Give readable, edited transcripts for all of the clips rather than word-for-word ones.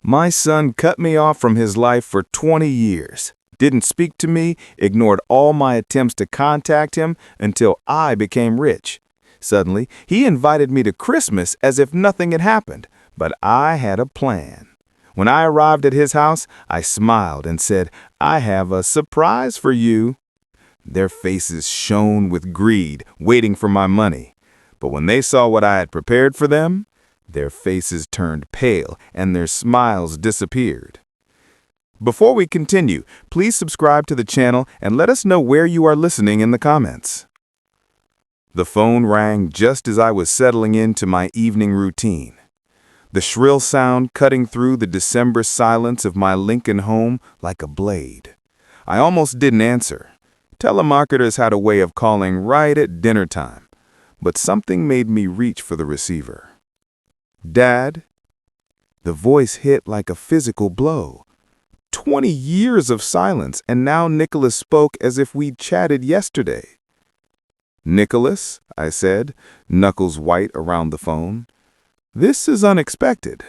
My son cut me off from his life for 20 years, didn't speak to me, ignored all my attempts to contact him until I became rich. Suddenly, he invited me to Christmas as if nothing had happened, but I had a plan. When I arrived at his house, I smiled and said, "I have a surprise for you." Their faces shone with greed, waiting for my money. But when they saw what I had prepared for them, their faces turned pale and their smiles disappeared. Before we continue, please subscribe to the channel and let us know where you are listening in the comments. The phone rang just as I was settling into my evening routine. The shrill sound cutting through the December silence of my Lincoln home like a blade. I almost didn't answer. Telemarketers had a way of calling right at dinner time, but something made me reach for the receiver. "Dad?" The voice hit like a physical blow. 20 years of silence, and now Nicholas spoke as if we'd chatted yesterday. "Nicholas," I said, knuckles white around the phone. "This is unexpected."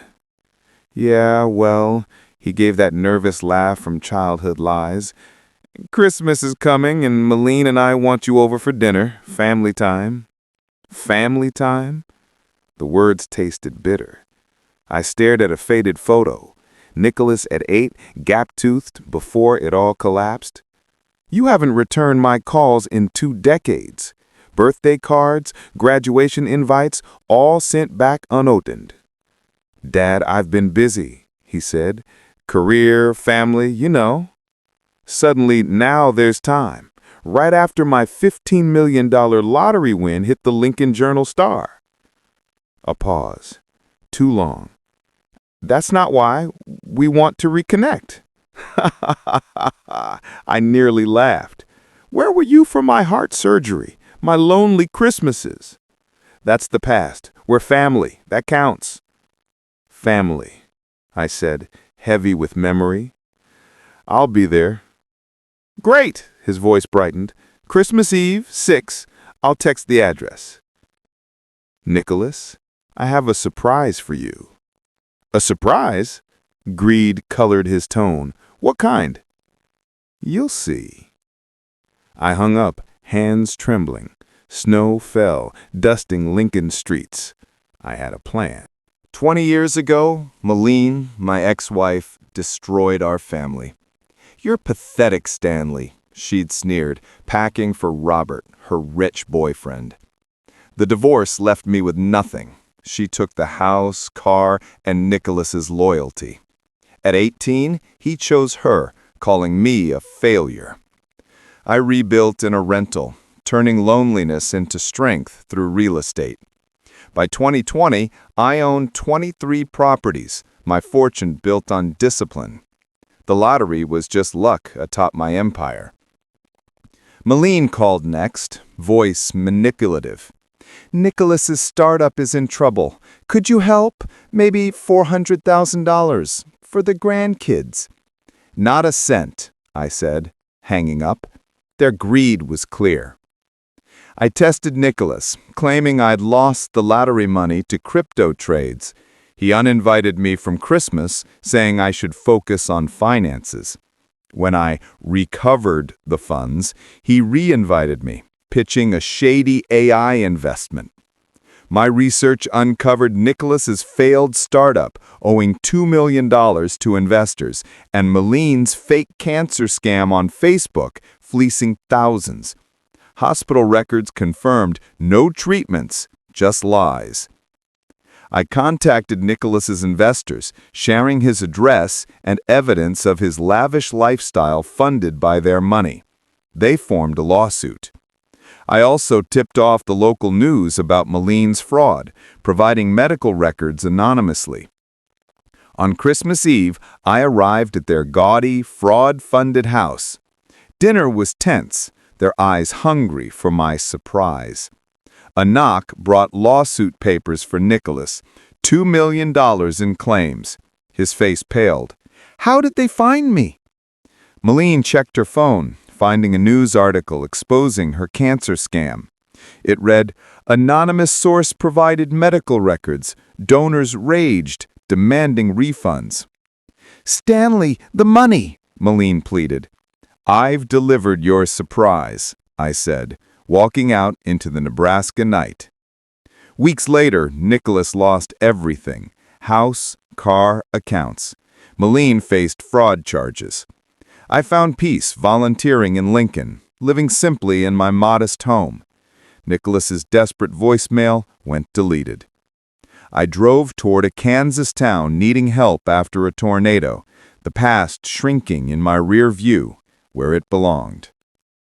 "Yeah, well," he gave that nervous laugh from childhood lies. "Christmas is coming, and Malene and I want you over for dinner. Family time." Family time? The words tasted bitter. I stared at a faded photo. Nicholas at 8, gap-toothed before it all collapsed. "You haven't returned my calls in 2 decades. Birthday cards, graduation invites, all sent back unopened." "Dad, I've been busy," he said. "Career, family, you know." Suddenly, now there's time. Right after my $15 million lottery win hit the Lincoln Journal-Star. A pause. Too long. "That's not why. We want to reconnect." I nearly laughed. "Where were you for my heart surgery? My lonely Christmases?" "That's the past. We're family. That counts." "Family," I said, heavy with memory. "I'll be there." "Great," his voice brightened. "Christmas Eve, 6. I'll text the address." "Nicholas, I have a surprise for you." "A surprise?" Greed colored his tone. "What kind?" "You'll see." I hung up, hands trembling. Snow fell, dusting Lincoln streets. I had a plan. 20 years ago, Malene, my ex-wife, destroyed our family. "You're pathetic, Stanley," she'd sneered, packing for Robert, her rich boyfriend. The divorce left me with nothing. She took the house, car, and Nicholas's loyalty. At 18, he chose her, calling me a failure. I rebuilt in a rental, turning loneliness into strength through real estate. By 2020, I owned 23 properties, my fortune built on discipline. The lottery was just luck atop my empire. Malene called next, voice manipulative. "Nicholas's startup is in trouble. Could you help? Maybe $400,000 for the grandkids." "Not a cent," I said, hanging up. Their greed was clear. I tested Nicholas, claiming I'd lost the lottery money to crypto trades. He uninvited me from Christmas, saying I should focus on finances. When I recovered the funds, he re-invited me, pitching a shady AI investment. My research uncovered Nicholas's failed startup, owing $2 million to investors, and Malene's fake cancer scam on Facebook, fleecing thousands. Hospital records confirmed no treatments, just lies. I contacted Nicholas's investors, sharing his address and evidence of his lavish lifestyle funded by their money. They formed a lawsuit. I also tipped off the local news about Malene's fraud, providing medical records anonymously. On Christmas Eve, I arrived at their gaudy, fraud-funded house. Dinner was tense, their eyes hungry for my surprise. A knock brought lawsuit papers for Nicholas, $2 million in claims. His face paled. "How did they find me?" Malene checked her phone, finding a news article exposing her cancer scam. It read, "Anonymous source provided medical records. Donors raged, demanding refunds." Stanley, the money, Malene pleaded. I've delivered your surprise, I said, walking out into the Nebraska night. Weeks later, Nicholas lost everything: house, car, accounts. Malene faced fraud charges. I found peace volunteering in Lincoln, living simply in my modest home. Nicholas's desperate voicemail went deleted. I drove toward a Kansas town needing help after a tornado, the past shrinking in my rear view where it belonged.